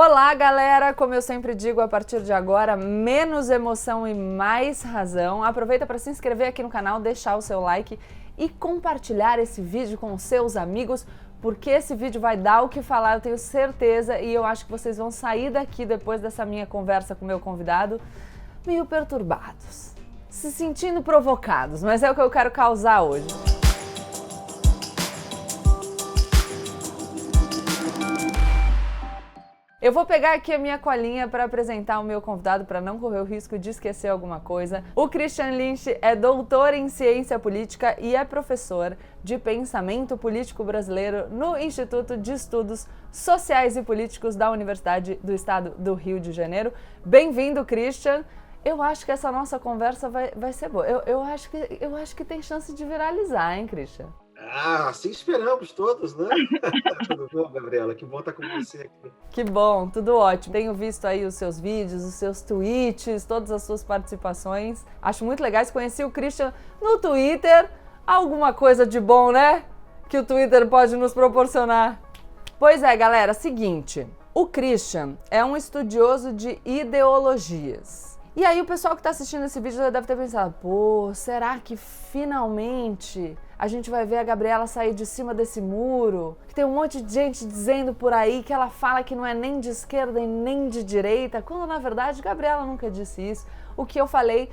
Olá, galera! Como eu sempre digo, a partir de agora, menos emoção e mais razão. Aproveita para se inscrever aqui no canal, deixar o seu like e compartilhar esse vídeo com os seus amigos, porque esse vídeo vai dar o que falar, eu tenho certeza, e eu acho que vocês vão sair daqui depois dessa minha conversa com o meu convidado meio perturbados, se sentindo provocados, mas é o que eu quero causar hoje. Eu vou pegar aqui a minha colinha para apresentar o meu convidado, para não correr o risco de esquecer alguma coisa. O Christian Lynch é doutor em ciência política e é professor de pensamento político brasileiro no Instituto de Estudos Sociais e Políticos da Universidade do Estado do Rio de Janeiro. Bem-vindo, Christian. Eu acho que essa nossa conversa vai ser boa. Eu acho que tem chance de viralizar, hein, Christian? Assim esperamos todos, né? Tudo bom, Gabriela? Que bom estar com você aqui. Que bom, tudo ótimo. Tenho visto aí os seus vídeos, os seus tweets, todas as suas participações. Acho muito legais. Conheci o Christian no Twitter. Alguma coisa de bom, né? Que o Twitter pode nos proporcionar. Pois é, galera, seguinte. O Christian é um estudioso de ideologias. E aí o pessoal que está assistindo esse vídeo já deve ter pensado, pô, será que finalmente a gente vai ver a Gabriela sair de cima desse muro? Que tem um monte de gente dizendo por aí que ela fala que não é nem de esquerda e nem de direita, quando na verdade Gabriela nunca disse isso. O que eu falei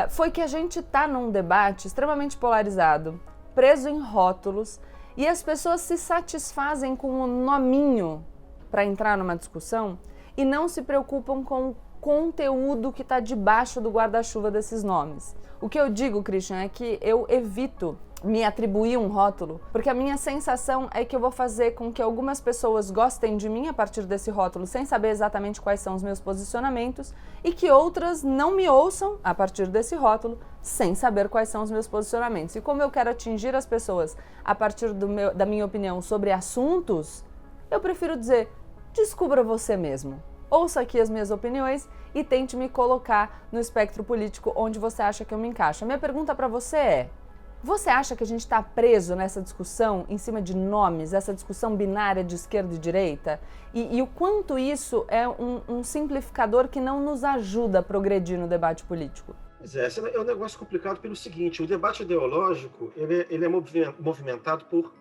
foi que a gente está num debate extremamente polarizado, preso em rótulos, e as pessoas se satisfazem com um nominho para entrar numa discussão e não se preocupam com o conteúdo que está debaixo do guarda-chuva desses nomes. O que eu digo, Christian, é que eu evito me atribuir um rótulo, porque a minha sensação é que eu vou fazer com que algumas pessoas gostem de mim a partir desse rótulo, sem saber exatamente quais são os meus posicionamentos, e que outras não me ouçam a partir desse rótulo, sem saber quais são os meus posicionamentos. E como eu quero atingir as pessoas a partir da minha opinião sobre assuntos, eu prefiro dizer, descubra você mesmo. Ouça aqui as minhas opiniões e tente me colocar no espectro político onde você acha que eu me encaixo. A minha pergunta para você é, você acha que a gente está preso nessa discussão em cima de nomes, essa discussão binária de esquerda e direita? E o quanto isso é um simplificador que não nos ajuda a progredir no debate político? Esse é um negócio complicado pelo seguinte, o debate ideológico ele é movimentado por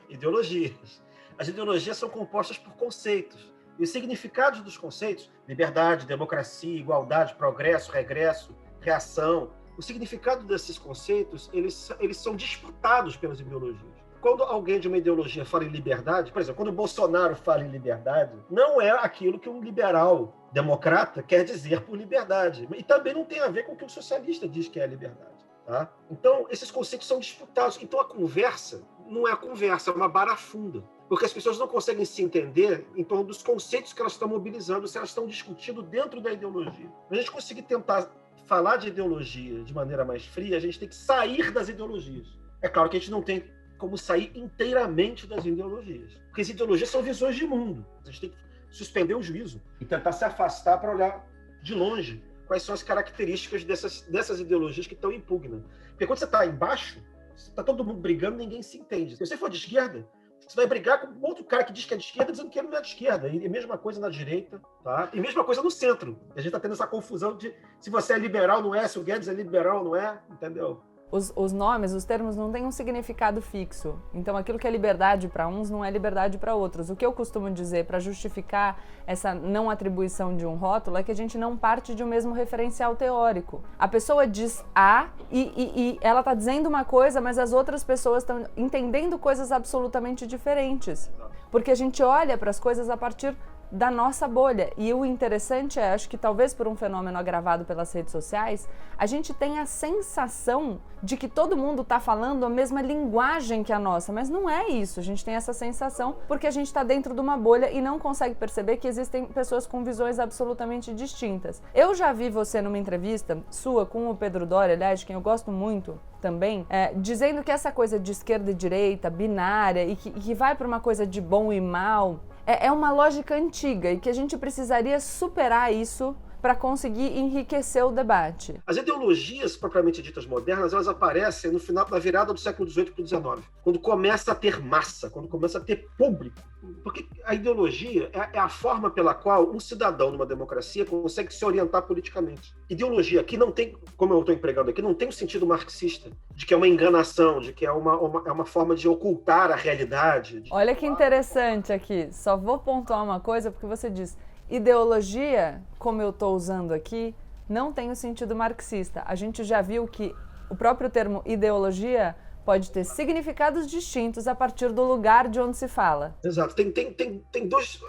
ideologias. As ideologias são compostas por conceitos. E os significados dos conceitos, liberdade, democracia, igualdade, progresso, regresso, reação, o significado desses conceitos, eles são disputados pelas ideologias. Quando alguém de uma ideologia fala em liberdade, por exemplo, quando o Bolsonaro fala em liberdade, não é aquilo que um liberal democrata quer dizer por liberdade. E também não tem a ver com o que o socialista diz que é a liberdade. Tá? Então, esses conceitos são disputados. Então, a conversa não é a conversa, é uma barafunda. Porque as pessoas não conseguem se entender em torno dos conceitos que elas estão mobilizando, se elas estão discutindo dentro da ideologia. Para a gente conseguir tentar falar de ideologia de maneira mais fria, a gente tem que sair das ideologias. É claro que a gente não tem como sair inteiramente das ideologias, porque as ideologias são visões de mundo. A gente tem que suspender o juízo e tentar se afastar para olhar de longe quais são as características dessas ideologias que estão em pugna. Porque quando você está embaixo, está todo mundo brigando, ninguém se entende. Se você for de esquerda, você vai brigar com outro cara que diz que é de esquerda, dizendo que ele não é de esquerda. E a mesma coisa na direita, tá? E a mesma coisa no centro. A gente está tendo essa confusão de se você é liberal, não é, se o Guedes é liberal, não é, entendeu? Os nomes, os termos não têm um significado fixo. Então, aquilo que é liberdade para uns não é liberdade para outros. O que eu costumo dizer para justificar essa não atribuição de um rótulo é que a gente não parte de um mesmo referencial teórico. A pessoa diz A e ela está dizendo uma coisa, mas as outras pessoas estão entendendo coisas absolutamente diferentes. Porque a gente olha para as coisas a partir da nossa bolha. E o interessante é, acho que talvez por um fenômeno agravado pelas redes sociais, a gente tem a sensação de que todo mundo está falando a mesma linguagem que a nossa, mas não é isso. A gente tem essa sensação porque a gente está dentro de uma bolha e não consegue perceber que existem pessoas com visões absolutamente distintas. Eu já vi você numa entrevista sua com o Pedro Doria, aliás, de quem eu gosto muito também, dizendo que essa coisa de esquerda e direita, binária, e que vai para uma coisa de bom e mal, é uma lógica antiga e que a gente precisaria superar isso para conseguir enriquecer o debate? As ideologias propriamente ditas modernas, elas aparecem no final, na virada do século XVIII para o XIX, quando começa a ter massa, quando começa a ter público. Porque a ideologia é a forma pela qual um cidadão numa democracia consegue se orientar politicamente. Ideologia aqui não tem, como eu estou empregando aqui, não tem um sentido marxista, de que é uma enganação, de que é uma forma de ocultar a realidade. Olha que interessante aqui, só vou pontuar uma coisa, porque você diz, ideologia, como eu estou usando aqui, não tem o sentido marxista. A gente já viu que o próprio termo ideologia pode ter significados distintos a partir do lugar de onde se fala. Exato. Tem dois...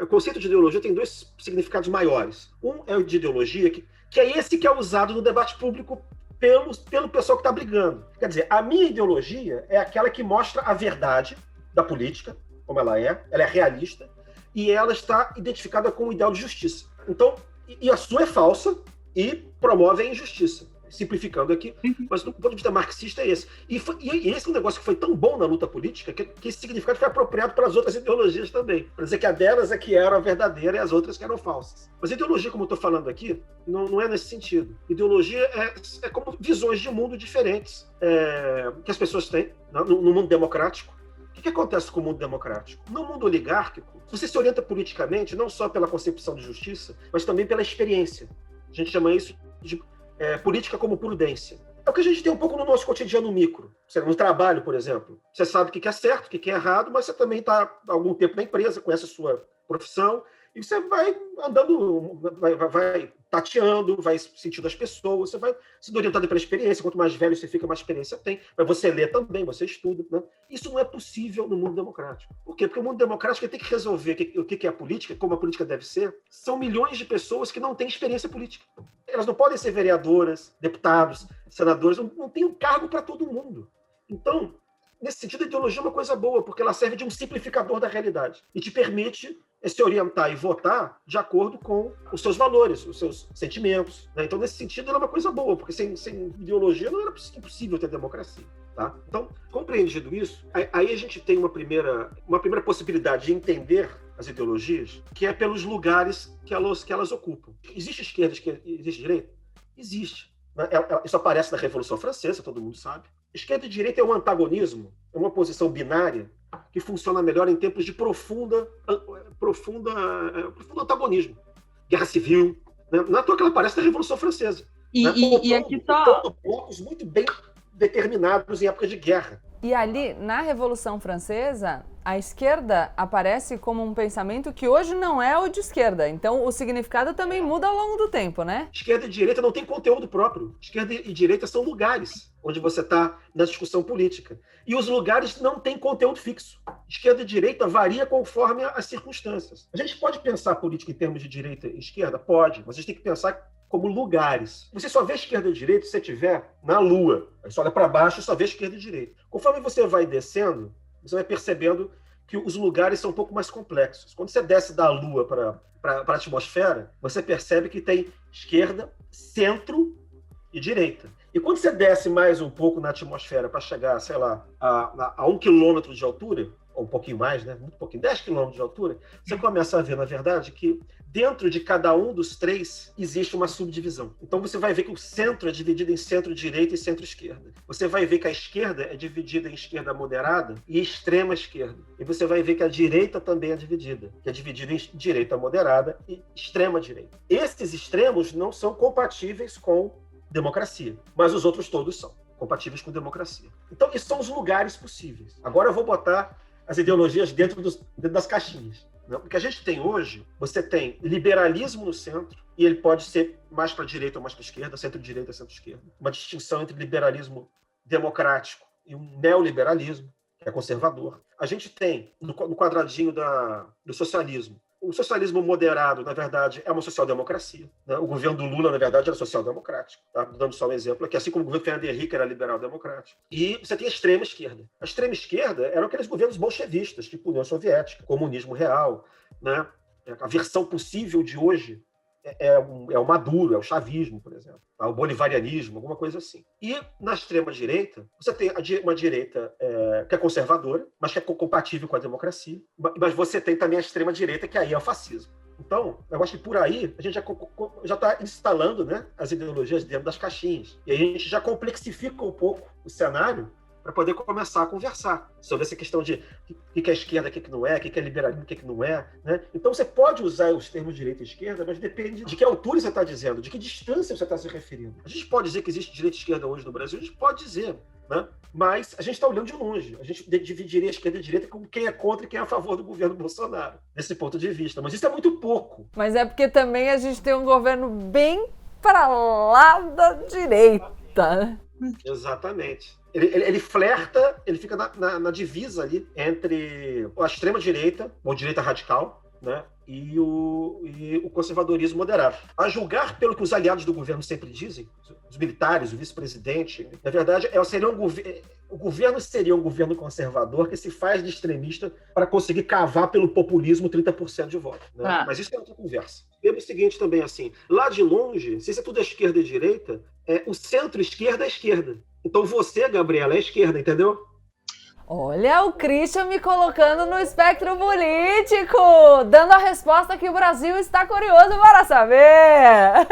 O conceito de ideologia tem dois significados maiores. Um é o de ideologia, que é esse que é usado no debate público pelo pessoal que está brigando. Quer dizer, a minha ideologia é aquela que mostra a verdade da política, como ela é realista, e ela está identificada com o ideal de justiça. Então, e a sua é falsa e promove a injustiça. Simplificando aqui, mas do ponto de vista marxista é esse. E esse é um negócio que foi tão bom na luta política que esse significado foi apropriado para as outras ideologias também. Para dizer que a delas é que era a verdadeira e as outras que eram falsas. Mas ideologia, como eu estou falando aqui, não é nesse sentido. Ideologia é como visões de mundo diferentes que as pessoas têm no mundo democrático. O que acontece com o mundo democrático? No mundo oligárquico, você se orienta politicamente não só pela concepção de justiça, mas também pela experiência. A gente chama isso de política como prudência. É o que a gente tem um pouco no nosso cotidiano micro. No trabalho, por exemplo. Você sabe o que é certo, o que é errado, mas você também está há algum tempo na empresa, conhece a sua profissão, e você vai andando, vai tateando, vai sentindo as pessoas, você vai sendo orientado pela experiência. Quanto mais velho você fica, mais experiência tem. Mas você lê também, você estuda. Né? Isso não é possível no mundo democrático. Por quê? Porque o mundo democrático tem que resolver o que é a política, como a política deve ser. São milhões de pessoas que não têm experiência política. Elas não podem ser vereadoras, deputados, senadores, não tem um cargo para todo mundo. Então, nesse sentido, a ideologia é uma coisa boa, porque ela serve de um simplificador da realidade e te permite se orientar e votar de acordo com os seus valores, os seus sentimentos. Né? Então, nesse sentido, ela é uma coisa boa, porque sem ideologia não era impossível ter democracia. Tá? Então, compreendido isso, aí a gente tem uma primeira possibilidade de entender as ideologias, que é pelos lugares que elas ocupam. Existe esquerda, existe direita? Existe. Isso aparece na Revolução Francesa, todo mundo sabe. Esquerda e direita é um antagonismo, é uma posição binária que funciona melhor em tempos de profundo antagonismo. Guerra civil. Né? Não é à toa que ela aparece na Revolução Francesa. E aqui só... blocos muito bem determinados em época de guerra. E ali, na Revolução Francesa, a esquerda aparece como um pensamento que hoje não é o de esquerda. Então, o significado também muda ao longo do tempo, né? Esquerda e direita não tem conteúdo próprio. Esquerda e direita são lugares onde você está na discussão política. E os lugares não têm conteúdo fixo. Esquerda e direita varia conforme as circunstâncias. A gente pode pensar política em termos de direita e esquerda? Pode, mas a gente tem que pensar como lugares. Você só vê esquerda e direita se você estiver na Lua. Aí você olha para baixo e só vê esquerda e direita. Conforme você vai descendo, você vai percebendo que os lugares são um pouco mais complexos. Quando você desce da Lua para a atmosfera, você percebe que tem esquerda, centro e direita. E quando você desce mais um pouco na atmosfera para chegar, sei lá, a 1 quilômetro de altura, ou um pouquinho mais, né? Muito pouquinho, 10 quilômetros de altura, você começa a ver, na verdade, que dentro de cada um dos três existe uma subdivisão. Então você vai ver que o centro é dividido em centro-direita e centro-esquerda. Você vai ver que a esquerda é dividida em esquerda moderada e extrema esquerda. E você vai ver que a direita também é dividida, que é dividida em direita moderada e extrema direita. Esses extremos não são compatíveis com democracia, mas os outros todos são compatíveis com democracia. Então, esses são os lugares possíveis. Agora eu vou botar as ideologias dentro das caixinhas. Né? O que a gente tem hoje, você tem liberalismo no centro, e ele pode ser mais para a direita ou mais para a esquerda, centro-direita, centro-esquerda. Uma distinção entre liberalismo democrático e um neoliberalismo, que é conservador. A gente tem, no quadradinho do socialismo, o socialismo moderado, na verdade, é uma social-democracia. Né? O governo do Lula, na verdade, era social-democrático. Tá? Dando só um exemplo aqui, assim como o governo Fernando Henrique era liberal-democrático. E você tem a extrema esquerda. A extrema esquerda eram aqueles governos bolchevistas, tipo União Soviética, comunismo real. Né? A versão possível de hoje é o Maduro, é o chavismo, por exemplo, o bolivarianismo, alguma coisa assim. E na extrema-direita, você tem uma direita que é conservadora, mas que é compatível com a democracia, mas você tem também a extrema-direita, que aí é o fascismo. Então, eu acho que por aí a gente já está instalando, né, as ideologias dentro das caixinhas. E aí a gente já complexifica um pouco o cenário para poder começar a conversar sobre essa questão de o que é esquerda, o que não é, o que é liberalismo, o que não é. Né? Então, você pode usar os termos direita e esquerda, mas depende de que altura você está dizendo, de que distância você está se referindo. A gente pode dizer que existe direita e esquerda hoje no Brasil, a gente pode dizer, né? Mas a gente está olhando de longe. A gente dividiria a esquerda e a direita com quem é contra e quem é a favor do governo Bolsonaro, desse ponto de vista. Mas isso é muito pouco. Mas é porque também a gente tem um governo bem para lá da direita. Exatamente. Ele flerta, ele fica na divisa ali entre a extrema-direita, ou direita radical, né, e o conservadorismo moderado. A julgar pelo que os aliados do governo sempre dizem, os militares, o vice-presidente, na verdade, o governo seria um governo conservador que se faz de extremista para conseguir cavar pelo populismo 30% de voto. Né? Mas isso é outra conversa. Lembra o seguinte também, assim, lá de longe, se isso é tudo esquerda e direita, o centro-esquerda é esquerda. Então você, Gabriela, é esquerda, entendeu? Olha o Christian me colocando no espectro político, dando a resposta que o Brasil está curioso para saber.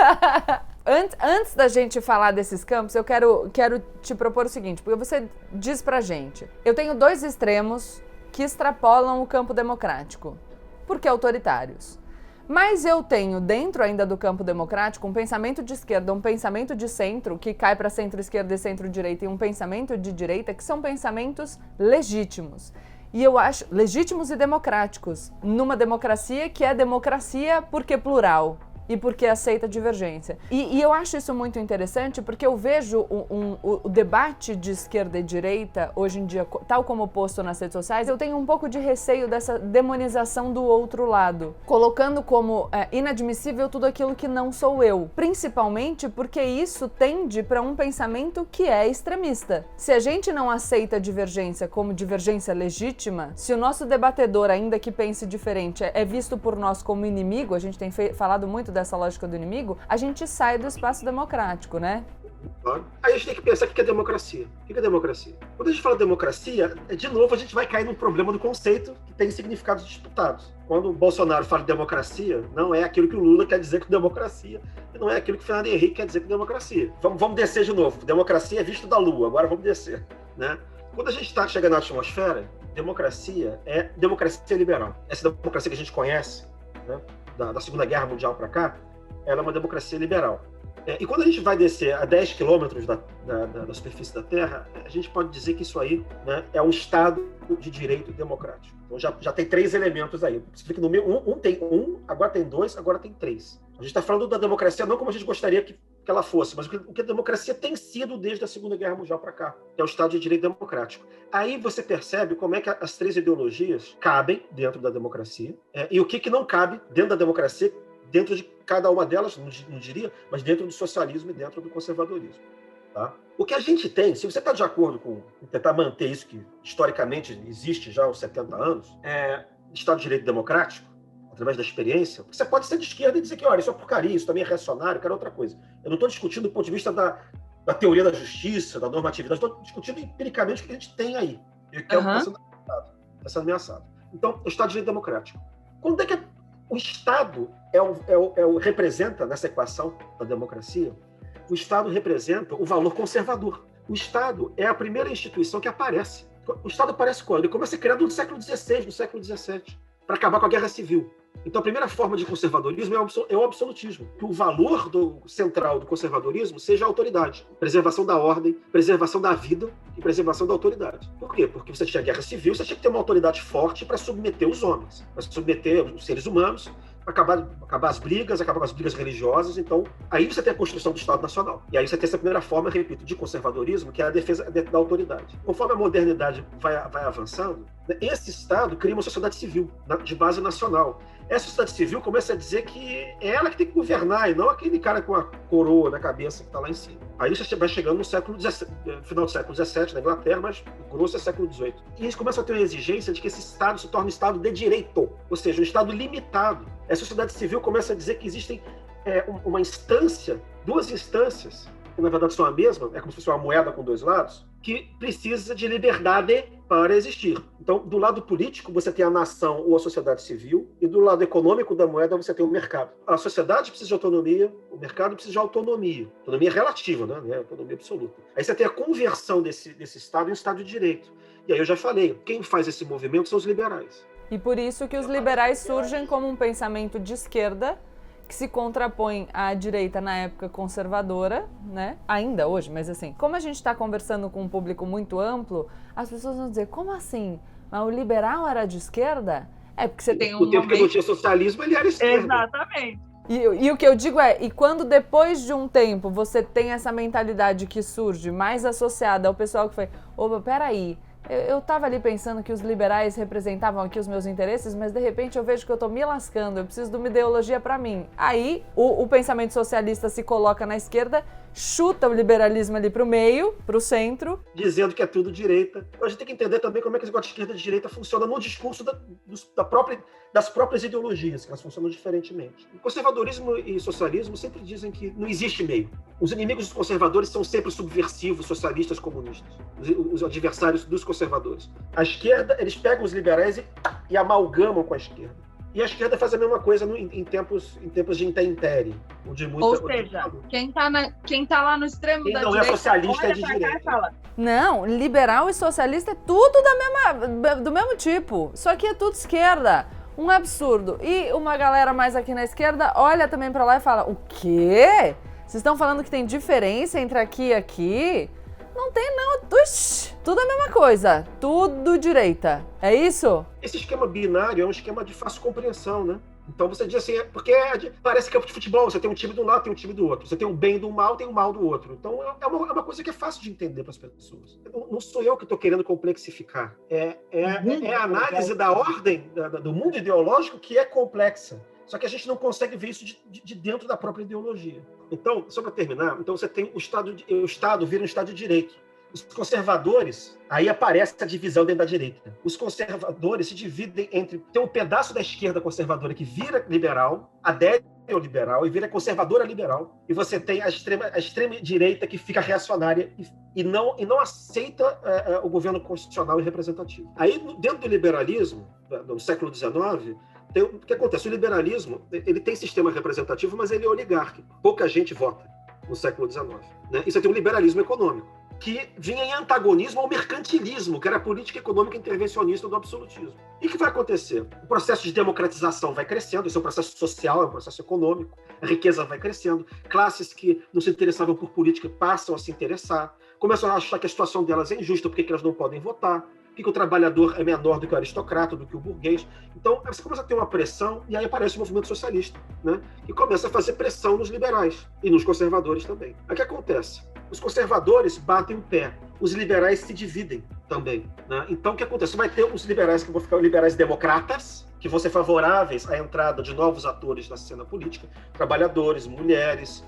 Antes da gente falar desses campos, eu quero te propor o seguinte, porque você diz pra gente, eu tenho dois extremos que extrapolam o campo democrático, porque autoritários. Mas eu tenho dentro ainda do campo democrático um pensamento de esquerda, um pensamento de centro, que cai para centro-esquerda e centro-direita, e um pensamento de direita, que são pensamentos legítimos. E eu acho legítimos e democráticos, numa democracia que é democracia porque plural e porque aceita divergência. E eu acho isso muito interessante porque eu vejo o debate de esquerda e direita, hoje em dia, tal como posto nas redes sociais, eu tenho um pouco de receio dessa demonização do outro lado, colocando como inadmissível tudo aquilo que não sou eu, principalmente porque isso tende para um pensamento que é extremista. Se a gente não aceita a divergência como divergência legítima, se o nosso debatedor, ainda que pense diferente, é visto por nós como inimigo, a gente tem falado muito dessa lógica do inimigo, a gente sai do espaço democrático, né? Claro. Aí a gente tem que pensar o que é democracia. O que é democracia? Quando a gente fala democracia, de novo a gente vai cair no problema do conceito que tem significados disputados. Quando o Bolsonaro fala de democracia, não é aquilo que o Lula quer dizer com democracia, e não é aquilo que o Fernando Henrique quer dizer com democracia. Vamos descer de novo. Democracia é visto da Lua, agora vamos descer. Né? Quando a gente está chegando na atmosfera, democracia é democracia liberal. Essa democracia que a gente conhece, né? Da Segunda Guerra Mundial para cá, ela é uma democracia liberal. E quando a gente vai descer a 10 quilômetros da superfície da Terra, a gente pode dizer que isso aí, né, é um Estado de direito democrático. Então já tem 3 elementos aí. Explica no meio, tem um, agora tem 2, agora tem 3. A gente está falando da democracia não como a gente gostaria que ela fosse, mas o que a democracia tem sido desde a Segunda Guerra Mundial para cá, que é o Estado de direito democrático. Aí você percebe como é que as 3 ideologias cabem dentro da democracia e o que não cabe dentro da democracia, dentro de cada uma delas, não diria, mas dentro do socialismo e dentro do conservadorismo. Tá? O que a gente tem, se você está de acordo com tentar manter isso que historicamente existe já há uns 70 anos, Estado de Direito Democrático, através da experiência, você pode ser de esquerda e dizer que, olha, isso é porcaria, isso também é reacionário, quero outra coisa. Eu não estou discutindo do ponto de vista da teoria da justiça, da normatividade, estou discutindo empiricamente o que a gente tem aí, e que está sendo ameaçado. Então, o Estado de Direito Democrático. Quando é que o Estado representa, nessa equação da democracia, o Estado representa o valor conservador. O Estado é a primeira instituição que aparece. O Estado aparece quando? Ele começa a ser criado no século XVI, no século XVII, para acabar com a Guerra Civil. Então, a primeira forma de conservadorismo é o absolutismo. Que o valor central do conservadorismo seja a autoridade. Preservação da ordem, preservação da vida e preservação da autoridade. Por quê? Porque você tinha guerra civil, você tinha que ter uma autoridade forte para submeter os homens, para submeter os seres humanos, para acabar as brigas, acabar com as brigas religiosas. Então, aí você tem a construção do Estado Nacional. E aí você tem essa primeira forma, repito, de conservadorismo, que é a defesa da autoridade. Conforme a modernidade vai avançando, esse Estado cria uma sociedade civil, de base nacional. Essa sociedade civil começa a dizer que é ela que tem que governar, e não aquele cara com a coroa na cabeça que está lá em cima. Aí você vai chegando no final do século XVII, na Inglaterra, mas o grosso é século XVIII. E eles começam a ter uma exigência de que esse Estado se torne um Estado de direito, ou seja, um Estado limitado. A sociedade civil começa a dizer que existem uma instância, 2 instâncias, que na verdade são a mesma, é como se fosse uma moeda com 2 lados, que precisa de liberdade para existir. Então, do lado político, você tem a nação ou a sociedade civil, e do lado econômico da moeda, você tem o mercado. A sociedade precisa de autonomia, o mercado precisa de autonomia. Autonomia relativa, né? Não é autonomia absoluta. Aí você tem a conversão desse Estado em um Estado de direito. E aí eu já falei, quem faz esse movimento são os liberais. E por isso que os liberais surgem como um pensamento de esquerda que se contrapõe à direita na época conservadora, né? Ainda hoje, mas assim, como a gente está conversando com um público muito amplo, as pessoas vão dizer, como assim? Mas o liberal era de esquerda? É porque você tem um No tempo que não tinha socialismo, ele era esquerda. Exatamente. E o que eu digo é, e quando depois de um tempo você tem essa mentalidade que surge mais associada ao pessoal que foi, opa, peraí, eu tava ali pensando que os liberais representavam aqui os meus interesses, mas de repente eu vejo que eu tô me lascando, eu preciso de uma ideologia para mim. Aí o pensamento socialista se coloca na esquerda, chuta o liberalismo ali pro meio, pro centro. Dizendo que é tudo direita. A gente tem que entender também como é que esse negócio de esquerda e de direita funciona no discurso das próprias ideologias, que elas funcionam diferentemente. O conservadorismo e socialismo sempre dizem que não existe meio. Os inimigos dos conservadores são sempre subversivos, socialistas, comunistas. Os adversários dos conservadores. A esquerda, eles pegam os liberais e amalgamam com a esquerda. E a esquerda faz a mesma coisa em tempos de intempérie. Ou seja, quem tá lá no extremo quem da não direita, é socialista é de olha pra cá direita. e fala, Não, liberal e socialista é tudo do mesmo tipo. Isso aqui é tudo esquerda. Um absurdo. E uma galera mais aqui na esquerda olha também pra lá e fala, o quê? Vocês estão falando que tem diferença entre aqui e aqui? Não tem não, tudo a mesma coisa, tudo direita, é isso? Esse esquema binário é um esquema de fácil compreensão, né? Então você diz assim, porque parece campo de futebol, você tem um time de um lado, tem um time do outro. Você tem o bem do mal, tem o mal do outro. Então é uma coisa que é fácil de entender para as pessoas. Não sou eu que estou querendo complexificar. É a análise da ordem do mundo ideológico que é complexa. Só que a gente não consegue ver isso de dentro da própria ideologia. Então, só para terminar, então você tem o Estado vira um Estado de direito. Os conservadores, aí aparece a divisão dentro da direita. Os conservadores se dividem entre... Tem um pedaço da esquerda conservadora que vira liberal, adere ao liberal e vira conservadora liberal. E você tem a extrema direita que fica reacionária e não aceita o governo constitucional e representativo. Aí, dentro do liberalismo, no século XIX... O que acontece? O liberalismo ele tem sistema representativo, mas ele é oligárquico. Pouca gente vota no século XIX. Né? E você tem o liberalismo econômico, que vinha em antagonismo ao mercantilismo, que era a política econômica intervencionista do absolutismo. E o que vai acontecer? O processo de democratização vai crescendo, isso é um processo social, é um processo econômico, a riqueza vai crescendo, classes que não se interessavam por política passam a se interessar, começam a achar que a situação delas é injusta, porque elas não podem votar, que o trabalhador é menor do que o aristocrata, do que o burguês. Então, você começa a ter uma pressão, e aí aparece o movimento socialista, né? Que começa a fazer pressão nos liberais e nos conservadores também. Aí o que acontece? Os conservadores batem o pé, os liberais se dividem também, né? Então, o que acontece? Vai ter os liberais que vão ficar liberais democratas, que vão ser favoráveis à entrada de novos atores na cena política, trabalhadores, mulheres,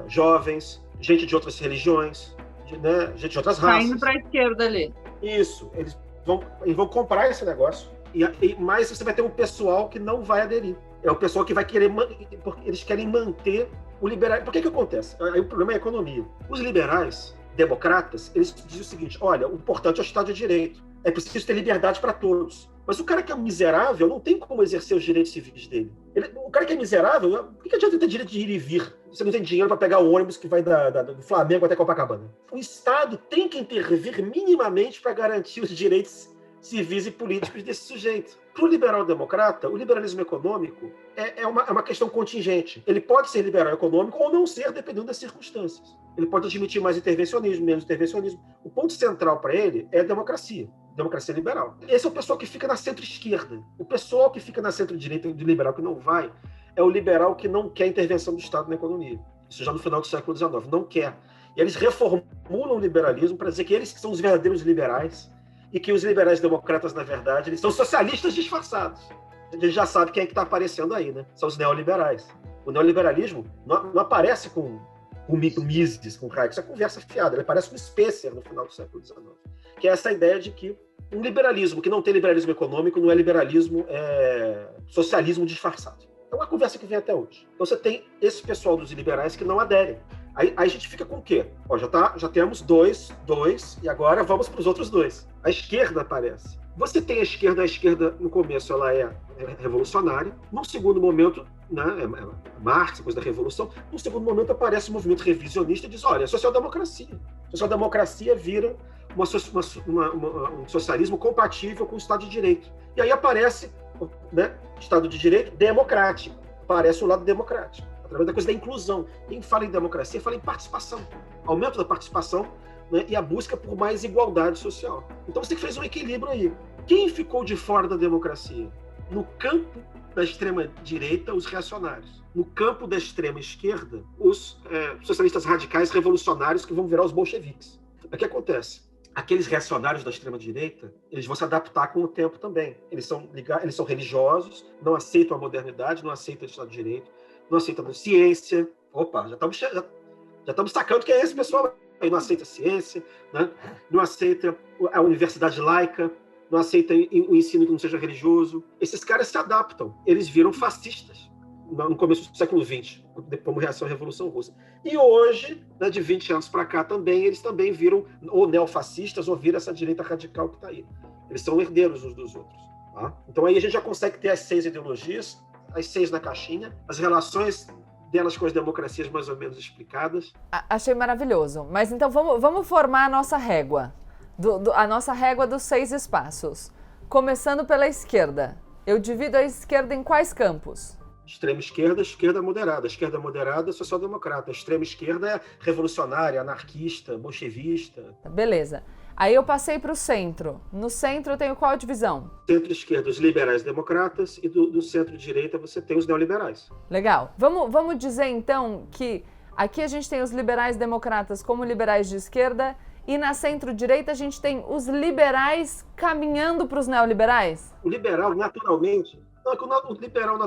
jovens, gente de outras religiões, né? Gente de outras raças. Saindo para a esquerda ali. Isso, eles vão comprar esse negócio, mas você vai ter um pessoal que não vai aderir. É o pessoal que vai querer, porque eles querem manter o liberal. Por que acontece? Aí o problema é a economia. Os liberais, democratas, eles dizem o seguinte, olha, o importante é o Estado de Direito, é preciso ter liberdade para todos. Mas o cara que é miserável não tem como exercer os direitos civis dele. O cara que é miserável, por que adianta ter direito de ir e vir? Você não tem dinheiro para pegar o ônibus que vai do Flamengo até Copacabana. O Estado tem que intervir minimamente para garantir os direitos civis e políticos desse sujeito. Para o liberal-democrata, o liberalismo econômico é uma questão contingente. Ele pode ser liberal econômico ou não ser, dependendo das circunstâncias. Ele pode admitir mais intervencionismo, menos intervencionismo. O ponto central para ele é a democracia liberal. Esse é o pessoal que fica na centro-esquerda. O pessoal que fica na centro-direita do liberal que não vai é o liberal que não quer intervenção do Estado na economia. Isso já no final do século XIX. Não quer. E eles reformulam o liberalismo para dizer que eles que são os verdadeiros liberais e que os liberais democratas, na verdade, eles são socialistas disfarçados. A gente já sabe quem é que está aparecendo aí, né? São os neoliberais. O neoliberalismo não aparece com Mises, com Hayek. Isso é conversa fiada. Ele aparece com Spencer no final do século XIX. Que é essa ideia de que um liberalismo que não tem liberalismo econômico não é liberalismo, é socialismo disfarçado. É uma conversa que vem até hoje. Então você tem esse pessoal dos liberais que não aderem. Aí a gente fica com o quê? Ó, já temos dois, e agora vamos para os outros dois. A esquerda aparece. Você tem a esquerda no começo ela é revolucionária, num segundo momento, né, Marx, depois da Revolução, num segundo momento aparece o movimento revisionista e diz, olha, social-democracia. Social-democracia vira um socialismo compatível com o Estado de Direito. E aí aparece, né, Estado de Direito democrático, aparece o lado democrático, através da coisa da inclusão. Quem fala em democracia fala em participação, aumento da participação, né, e a busca por mais igualdade social. Então você fez um equilíbrio aí. Quem ficou de fora da democracia? No campo da extrema-direita, os reacionários. No campo da extrema-esquerda, os socialistas radicais revolucionários que vão virar os bolcheviques. O que acontece? Aqueles reacionários da extrema-direita, eles vão se adaptar com o tempo também. Eles são religiosos, não aceitam a modernidade, não aceitam o Estado de Direito, não aceitam a ciência. Opa, já estamos sacando quem é esse pessoal. Aí não aceita a ciência, né? Não aceita a universidade laica, não aceita o ensino que não seja religioso. Esses caras se adaptam. Eles viram fascistas no começo do século XX, como reação à Revolução Russa. E hoje, né, de 20 anos para cá também, eles também viram ou neofascistas ou viram essa direita radical que está aí. Eles são herdeiros uns dos outros. Tá? Então aí a gente já consegue ter as 6 ideologias, as 6 na caixinha, as relações delas com as democracias mais ou menos explicadas. Achei maravilhoso. Mas então vamos formar a nossa régua. A nossa régua dos 6 espaços. Começando pela esquerda. Eu divido a esquerda em quais campos? Extrema esquerda, esquerda moderada. Esquerda moderada, social-democrata. Extrema esquerda é revolucionária, anarquista, bolchevista. Beleza. Aí eu passei para o centro. No centro eu tenho qual divisão? Centro-esquerda, os liberais democratas, e do centro-direita você tem os neoliberais. Legal. Vamos dizer então que aqui a gente tem os liberais democratas como liberais de esquerda e na centro-direita a gente tem os liberais caminhando para os neoliberais? O liberal, naturalmente... O liberal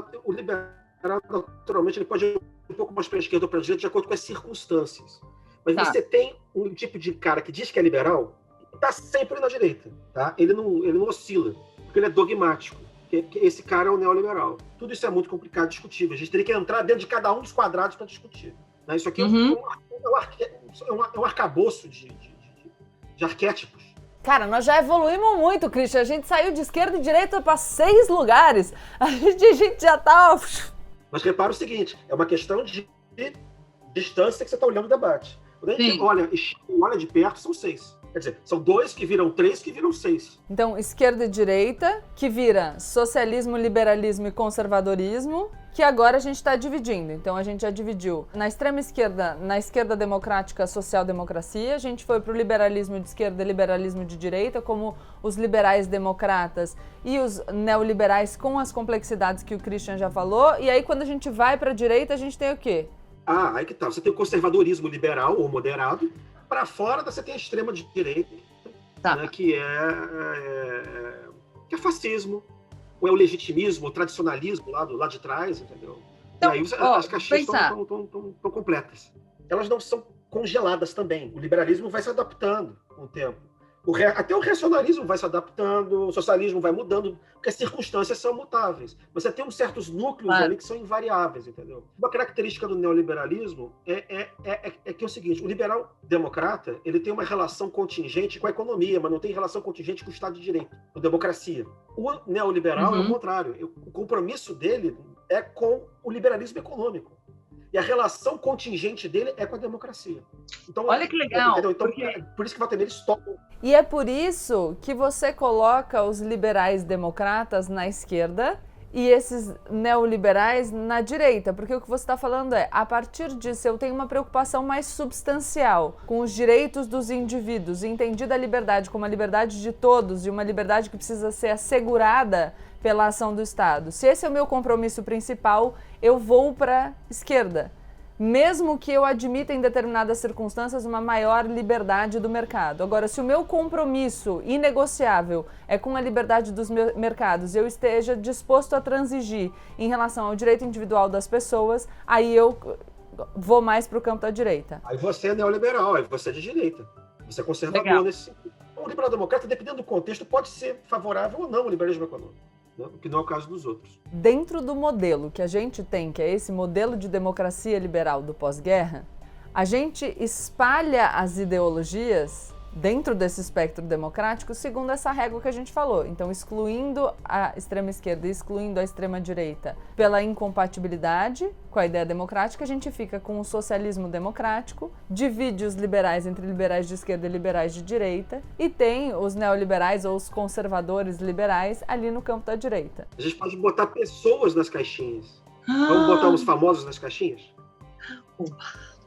naturalmente ele pode ir um pouco mais para a esquerda ou para a direita de acordo com as circunstâncias. Mas você tem um tipo de cara que diz que é liberal e está sempre na direita. Tá? Ele não oscila, porque ele é dogmático. Esse cara é um neoliberal. Tudo isso é muito complicado, discutível. A gente teria que entrar dentro de cada um dos quadrados para discutir. Né? Isso aqui é um arcabouço de arquétipos. Cara, nós já evoluímos muito, Christian. A gente saiu de esquerda e direita para 6 lugares. A gente já tá... Mas repara o seguinte, é uma questão de distância que você está olhando o debate. Quando a gente olha de perto, são 6. Quer dizer, são 2 que viram 3 que viram 6. Então, esquerda e direita, que vira socialismo, liberalismo e conservadorismo, que agora a gente está dividindo. Então, a gente já dividiu na extrema esquerda, na esquerda democrática, social-democracia. A gente foi para o liberalismo de esquerda e liberalismo de direita, como os liberais democratas e os neoliberais com as complexidades que o Christian já falou. E aí, quando a gente vai para a direita, a gente tem o quê? Aí que tá. Você tem o conservadorismo liberal ou moderado. Para fora você tem a extrema direita, né, que é fascismo, ou é o legitimismo, o tradicionalismo lá de trás, entendeu? Então, e aí as caixinhas estão completas. Elas não são congeladas também. O liberalismo vai se adaptando com o tempo. Até o racionalismo vai se adaptando, o socialismo vai mudando, porque as circunstâncias são mutáveis. Você tem uns certos núcleos ali que são invariáveis, entendeu? Uma característica do neoliberalismo é que é o seguinte, o liberal democrata, ele tem uma relação contingente com a economia, mas não tem relação contingente com o Estado de Direito, com a democracia. O neoliberal é o contrário. O compromisso dele é com o liberalismo econômico. E a relação contingente dele é com a democracia. Então, olha que legal. Então, por isso que votar neles topam. E é por isso que você coloca os liberais democratas na esquerda e esses neoliberais na direita. Porque o que você está falando é, a partir disso eu tenho uma preocupação mais substancial com os direitos dos indivíduos, entendida a liberdade como a liberdade de todos e uma liberdade que precisa ser assegurada pela ação do Estado. Se esse é o meu compromisso principal, eu vou para a esquerda. Mesmo que eu admita em determinadas circunstâncias uma maior liberdade do mercado. Agora, se o meu compromisso inegociável é com a liberdade dos mercados, eu esteja disposto a transigir em relação ao direito individual das pessoas, aí eu vou mais para o campo da direita. Aí você é neoliberal, aí você é de direita. Você é conservador nesse sentido. O liberal democrata, dependendo do contexto, pode ser favorável ou não ao liberalismo econômico. O que não é o caso dos outros. Dentro do modelo que a gente tem, que é esse modelo de democracia liberal do pós-guerra, A gente espalha as ideologias dentro desse espectro democrático segundo essa régua que a gente falou. Então, excluindo a extrema esquerda e excluindo a extrema direita pela incompatibilidade com a ideia democrática, a gente fica com o socialismo democrático, divide os liberais entre liberais de esquerda e liberais de direita, e tem os neoliberais ou os conservadores liberais ali no campo da direita. A gente pode botar pessoas nas caixinhas. Vamos botar os famosos nas caixinhas?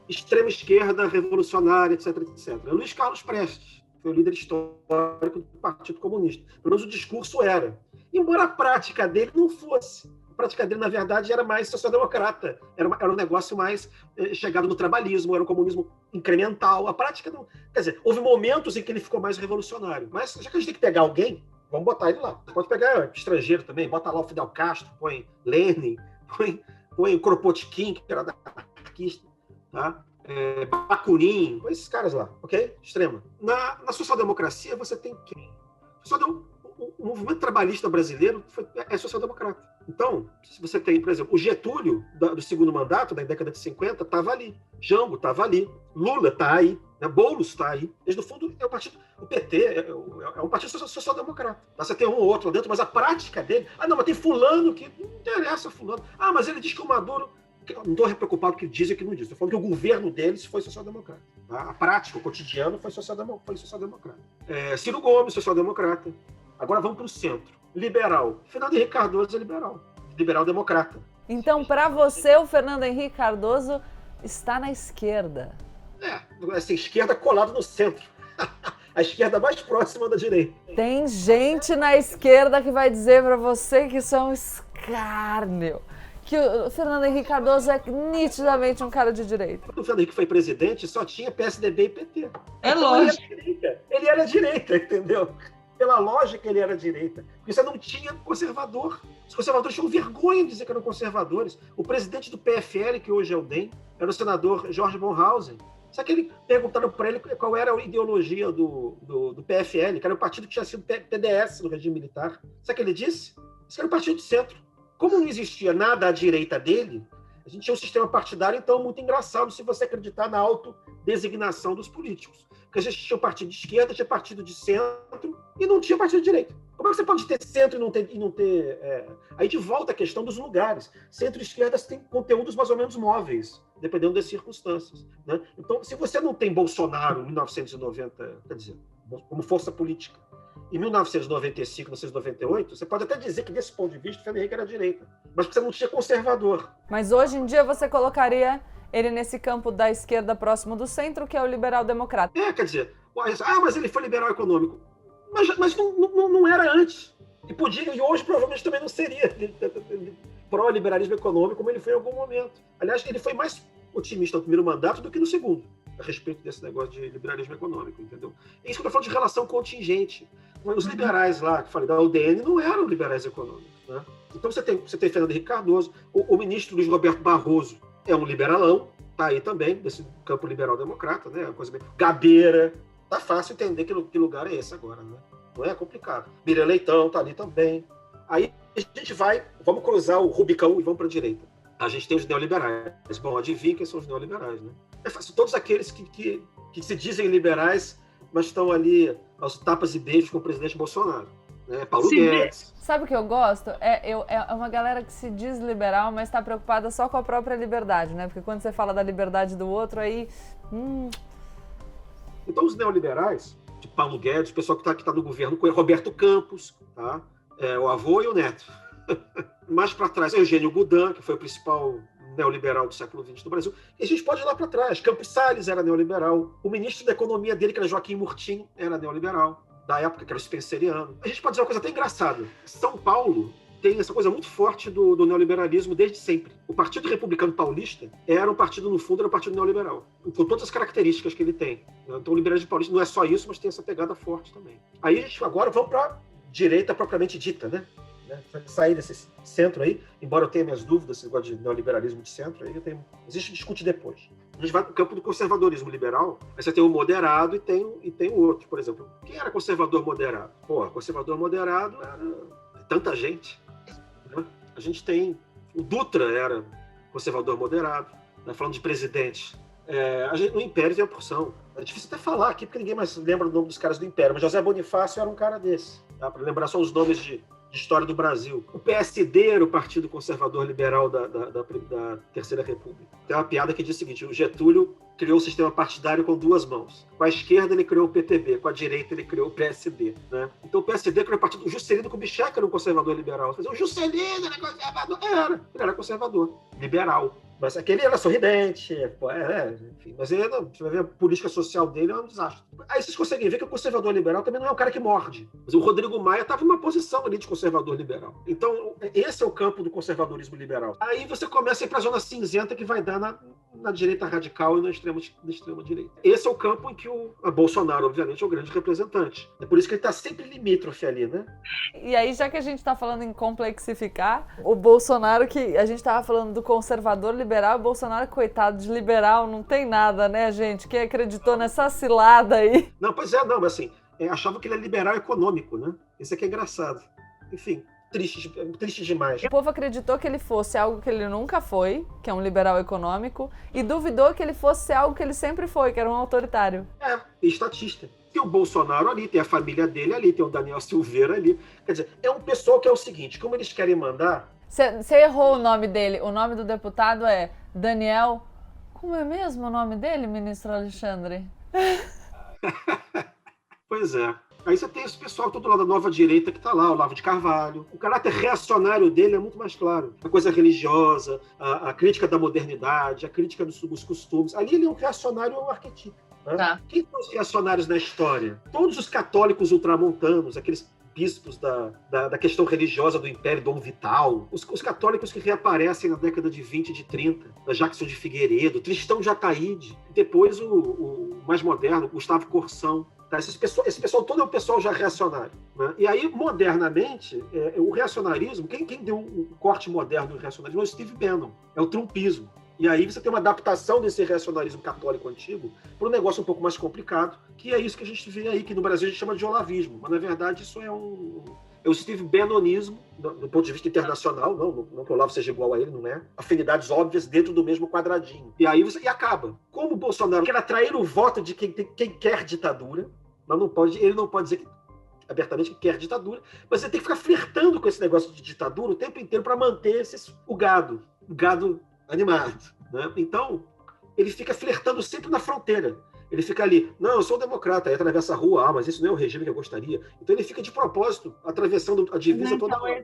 Extrema esquerda, revolucionária, etc, etc. Luiz Carlos Prestes foi o líder histórico do Partido Comunista. Pelo menos o discurso era. Embora a prática dele não fosse. A prática dele, na verdade, era mais social-democrata. Era um negócio mais chegado no trabalhismo, era um comunismo incremental. A prática não... Quer dizer, houve momentos em que ele ficou mais revolucionário. Mas já que a gente tem que pegar alguém, vamos botar ele lá. Você pode pegar estrangeiro também, bota lá o Fidel Castro, põe Lenin, põe o Kropotkin, que era anarquista. Tá? Bakunin, esses caras lá, ok? Extrema. Na social-democracia você tem quem? O movimento trabalhista brasileiro é social-democrata. Então, se você tem, por exemplo, o Getúlio, do segundo mandato, da década de 50, estava ali. Jango estava ali. Lula está aí. Né? Boulos está aí. Eles, no fundo, é o partido. O PT é um partido social-democrata. Tá? Você tem um ou outro lá dentro, mas a prática dele. Ah, não, mas tem fulano que não interessa fulano. Ah, mas ele diz que o Maduro. Não estou preocupado com o que diz e o que não diz. Estou falando que o governo deles foi social-democrata. Tá? A prática, o cotidiano foi social-democrata. Ciro Gomes, social-democrata. Agora vamos para o centro. Liberal. Fernando Henrique Cardoso é liberal. Liberal-democrata. Então, para você, o Fernando Henrique Cardoso está na esquerda. Essa esquerda colada no centro. A esquerda mais próxima da direita. Tem gente na esquerda que vai dizer para você que isso é um escárnio. Que o Fernando Henrique Cardoso é nitidamente um cara de direita. Quando o Fernando Henrique foi presidente, só tinha PSDB e PT. É lógico. Ele era direita, entendeu? Pela lógica, ele era direita. Porque você não tinha conservador. Os conservadores tinham vergonha de dizer que eram conservadores. O presidente do PFL, que hoje é o DEM, era o senador Jorge Bonhausen. Só que ele perguntaram para ele qual era a ideologia do PFL, que era o partido que tinha sido PDS no regime militar. Sabe o que ele disse? Isso era o partido de centro. Como não existia nada à direita dele, a gente tinha um sistema partidário, então, muito engraçado se você acreditar na autodesignação dos políticos. Porque a gente tinha um partido de esquerda, tinha partido de centro e não tinha partido de direita. Como é que você pode ter centro e não ter... Aí de volta a questão dos lugares. Centro e esquerda têm conteúdos mais ou menos móveis, dependendo das circunstâncias. Né? Então, se você não tem Bolsonaro em 1990, quer dizer, como força política, em 1995, 1998, você pode até dizer que, desse ponto de vista, o Fernando Henrique era direita. Mas você não tinha conservador. Mas hoje em dia você colocaria ele nesse campo da esquerda próximo do centro, que é o liberal-democrata. Quer dizer, mas ele foi liberal econômico. Mas não era antes. E hoje provavelmente também não seria pró-liberalismo econômico como ele foi em algum momento. Aliás, ele foi mais otimista no primeiro mandato do que no segundo, a respeito desse negócio de liberalismo econômico, entendeu? É isso que eu estou falando de relação contingente. Os liberais lá, que falei, da UDN, não eram liberais econômicos. Né? Então você tem Fernando Henrique Cardoso, o ministro Luiz Roberto Barroso é um liberalão, tá aí também, desse campo liberal-democrata, né? Uma coisa bem... Gabeira, tá fácil entender que lugar é esse agora, né? Não é complicado. Miriam Leitão tá ali também. Aí a gente vamos cruzar o Rubicão e vamos para a direita. A gente tem os neoliberais. Bom, adivinha quem são os neoliberais, né? É fácil, todos aqueles que se dizem liberais, mas estão ali aos tapas e beijos com o presidente Bolsonaro. Né? Paulo Guedes. Sabe o que eu gosto? É uma galera que se diz liberal, mas está preocupada só com a própria liberdade, né? Porque quando você fala da liberdade do outro, aí... Então, os neoliberais, de Paulo Guedes, o pessoal que tá no governo, com Roberto Campos, tá? O avô e o neto. Mais para trás, Eugênio Goudin, que foi o principal neoliberal do século XX no Brasil. E a gente pode ir lá para trás. Campos Salles era neoliberal. O ministro da Economia dele, que era Joaquim Murtim, era neoliberal. Da época, que era o spenceriano. A gente pode dizer uma coisa até engraçada. São Paulo tem essa coisa muito forte do neoliberalismo desde sempre. O Partido Republicano Paulista era um partido, no fundo, era um partido neoliberal. Com todas as características que ele tem. Então, o liberalismo paulista não é só isso, mas tem essa pegada forte também. Aí, a gente agora vamos para a direita propriamente dita, né? Sair desse centro aí, embora eu tenha minhas dúvidas se negócio de neoliberalismo de centro, aí existe discute depois. A gente vai no campo do conservadorismo liberal, aí você tem o moderado e tem o outro, por exemplo. Quem era conservador moderado? Conservador moderado era tanta gente. Né? A gente tem... O Dutra era conservador moderado, né? Falando de presidente. O Império tem uma porção. É difícil até falar aqui, porque ninguém mais lembra o nome dos caras do Império, mas José Bonifácio era um cara desse, tá? Para lembrar só os nomes de história do Brasil. O PSD era o Partido Conservador Liberal da Terceira República. Tem uma piada que diz o seguinte: o Getúlio criou o sistema partidário com duas mãos. Com a esquerda ele criou o PTB, com a direita ele criou o PSD. Né? Então o PSD criou o partido. O Juscelino Kubitschek era um conservador liberal. O Juscelino era conservador. Ele era conservador, liberal. Mas aquele era sorridente, enfim. Mas ele, você vai ver a política social dele, é um desastre. Aí vocês conseguem ver que o conservador liberal também não é um cara que morde. Mas o Rodrigo Maia estava numa posição ali de conservador liberal. Então, esse é o campo do conservadorismo liberal. Aí você começa a ir para a zona cinzenta que vai dar na direita radical e na extrema direita. Esse é o campo em que o Bolsonaro, obviamente, é o grande representante. É por isso que ele está sempre limítrofe ali, né? E aí, já que a gente está falando em complexificar, o Bolsonaro, que a gente estava falando do conservador liberal, o Bolsonaro, coitado de liberal, não tem nada, né, gente? Quem acreditou nessa cilada aí? Não, pois é, não, mas assim, achava que ele é liberal econômico, né? Isso aqui é engraçado. Enfim, triste demais. O povo acreditou que ele fosse algo que ele nunca foi, que é um liberal econômico, e duvidou que ele fosse algo que ele sempre foi, que era um autoritário. Estatista. Tem o Bolsonaro ali, tem a família dele ali, tem o Daniel Silveira ali. Quer dizer, é um pessoal que é o seguinte, como eles querem mandar... Você errou o nome dele. O nome do deputado é Daniel... Como é mesmo o nome dele, ministro Alexandre? Pois é. Aí você tem esse pessoal todo lá da nova direita que está lá, o Olavo de Carvalho. O caráter reacionário dele é muito mais claro. A coisa religiosa, a crítica da modernidade, a crítica dos costumes. Ali ele é um reacionário arquetípico. Né? Tá. Quem são os reacionários na história? Todos os católicos ultramontanos, aqueles bispos da questão religiosa do Império, Dom Vital, os católicos que reaparecem na década de 20 e de 30, da Jackson de Figueiredo, Tristão de Ataíde, depois o mais moderno, Gustavo Corsão. Tá? Esse pessoal todo é um pessoal já reacionário. Né? E aí, modernamente, o reacionarismo, quem deu o corte moderno do reacionarismo é o Steve Bannon, é o trumpismo. E aí você tem uma adaptação desse reacionarismo católico antigo para um negócio um pouco mais complicado, que é isso que a gente vê aí, que no Brasil a gente chama de olavismo. Mas, na verdade, isso é o Steve Bannonismo, do ponto de vista internacional. Não que o Olavo seja igual a ele, não é. Afinidades óbvias dentro do mesmo quadradinho. E aí e acaba. Como o Bolsonaro quer atrair o voto de quem quer ditadura, mas ele não pode dizer abertamente que quer ditadura, mas ele tem que ficar flertando com esse negócio de ditadura o tempo inteiro para manter o gado animado. Né? Então, ele fica flertando sempre na fronteira. Ele fica ali, não, eu sou democrata, aí atravessa a rua, mas isso não é o regime que eu gostaria. Então ele fica de propósito, atravessando a divisa toda hora.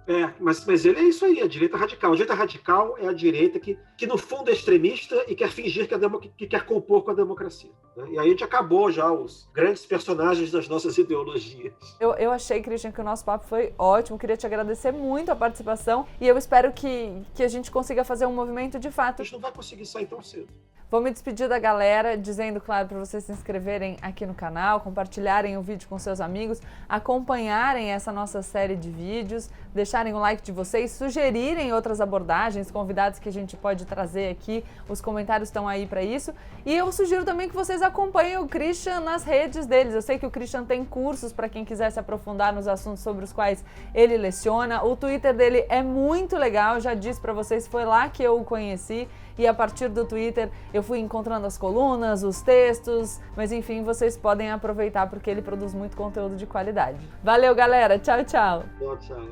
Né? Mas ele é isso aí, a direita radical. A direita radical é a direita que no fundo é extremista e quer fingir que quer compor com a democracia. Né? E aí a gente acabou já os grandes personagens das nossas ideologias. Eu achei, Christian, que o nosso papo foi ótimo, queria te agradecer muito a participação e eu espero que a gente consiga fazer um movimento de fato. A gente não vai conseguir sair tão cedo. Vou me despedir da galera, dizendo, claro, para vocês se inscreverem aqui no canal, compartilharem o vídeo com seus amigos, acompanharem essa nossa série de vídeos, deixarem o like de vocês, sugerirem outras abordagens, convidados que a gente pode trazer aqui, os comentários estão aí para isso. E eu sugiro também que vocês acompanhem o Christian nas redes deles. Eu sei que o Christian tem cursos para quem quiser se aprofundar nos assuntos sobre os quais ele leciona. O Twitter dele é muito legal, já disse para vocês, foi lá que eu o conheci. E a partir do Twitter eu fui encontrando as colunas, os textos, mas enfim, vocês podem aproveitar porque ele produz muito conteúdo de qualidade. Valeu, galera! Tchau, tchau! Tchau, tchau.